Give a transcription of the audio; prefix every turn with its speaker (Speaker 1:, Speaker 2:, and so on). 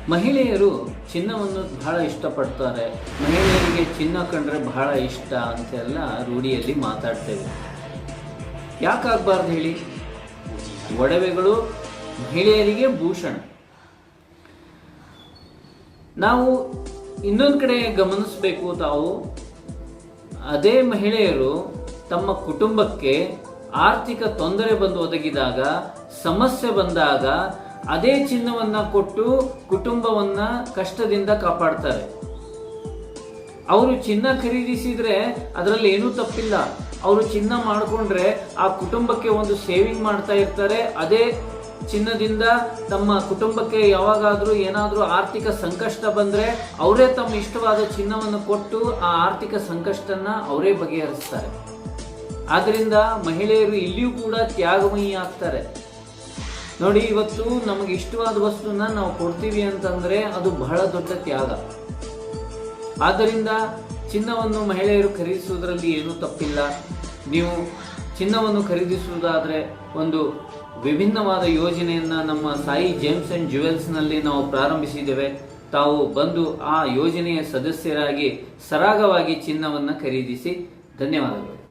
Speaker 1: ಮಹಿಳೆಯರು ಚಿನ್ನವನ್ನು ಬಹಳ ಇಷ್ಟಪಡ್ತಾರೆ. ಮಹಿಳೆಯರಿಗೆ ಚಿನ್ನ ಕಂಡ್ರೆ ಬಹಳ ಇಷ್ಟ ಅಂತೆಲ್ಲ ರೂಢಿಯಲ್ಲಿ ಮಾತಾಡ್ತೇವೆ. ಯಾಕಾಗಬಾರ್ದು ಹೇಳಿ? ಒಡವೆಗಳು ಮಹಿಳೆಯರಿಗೆ ಭೂಷಣ. ನಾವು ಇನ್ನೊಂದು ಕಡೆ ಗಮನಿಸಬೇಕು. ತಾವು ಅದೇ ಮಹಿಳೆಯರು ತಮ್ಮ ಕುಟುಂಬಕ್ಕೆ ಆರ್ಥಿಕ ತೊಂದರೆ ಬಂದು ಒದಗಿದಾಗ, ಸಮಸ್ಯೆ ಬಂದಾಗ ಅದೇ ಚಿನ್ನವನ್ನ ಕೊಟ್ಟು ಕುಟುಂಬವನ್ನ ಕಷ್ಟದಿಂದ ಕಾಪಾಡ್ತಾರೆ. ಅವರು ಚಿನ್ನ ಖರೀದಿಸಿದ್ರೆ ಅದರಲ್ಲಿ ಏನೂ ತಪ್ಪಿಲ್ಲ. ಅವರು ಚಿನ್ನ ಮಾಡಿಕೊಂಡ್ರೆ ಆ ಕುಟುಂಬಕ್ಕೆ ಒಂದು ಸೇವಿಂಗ್ ಮಾಡ್ತಾ ಇರ್ತಾರೆ. ಅದೇ ಚಿನ್ನದಿಂದ ತಮ್ಮ ಕುಟುಂಬಕ್ಕೆ ಯಾವಾಗಾದ್ರೂ ಏನಾದ್ರೂ ಆರ್ಥಿಕ ಸಂಕಷ್ಟ ಬಂದ್ರೆ ಅವರೇ ತಮ್ಮ ಇಷ್ಟವಾದ ಚಿನ್ನವನ್ನು ಕೊಟ್ಟು ಆ ಆರ್ಥಿಕ ಸಂಕಷ್ಟನ ಅವರೇ ಬಗೆಹರಿಸ್ತಾರೆ. ಆದ್ರಿಂದ ಮಹಿಳೆಯರು ಇಲ್ಲಿಯೂ ಕೂಡ ತ್ಯಾಗಮಯಿ ಆಗ್ತಾರೆ. ನೋಡಿ, ಇವತ್ತು ನಮಗೆ ಇಷ್ಟವಾದ ವಸ್ತುನ ನಾವು ಕೊಡ್ತೀವಿ ಅಂತಂದ್ರೆ ಅದು ಬಹಳ ದೊಡ್ಡ ತ್ಯಾಗ. ಆದ್ದರಿಂದ ಚಿನ್ನವನ್ನು ಮಹಿಳೆಯರು ಖರೀದಿಸುವುದರಲ್ಲಿ ಏನೂ ತಪ್ಪಿಲ್ಲ. ನೀವು ಚಿನ್ನವನ್ನು ಖರೀದಿಸುವುದಾದ್ರೆ ಒಂದು ವಿಭಿನ್ನವಾದ ಯೋಜನೆಯನ್ನ ನಮ್ಮ ಸಾಯಿ ಜೇಮ್ಸ್ ಅಂಡ್ ಜ್ಯುವೆಲ್ಸ್ ನಲ್ಲಿ ನಾವು ಪ್ರಾರಂಭಿಸಿದ್ದೇವೆ. ತಾವು ಬಂದು ಆ ಯೋಜನೆಯ ಸದಸ್ಯರಾಗಿ ಸರಾಗವಾಗಿ ಚಿನ್ನವನ್ನು ಖರೀದಿಸಿ. ಧನ್ಯವಾದಗಳು.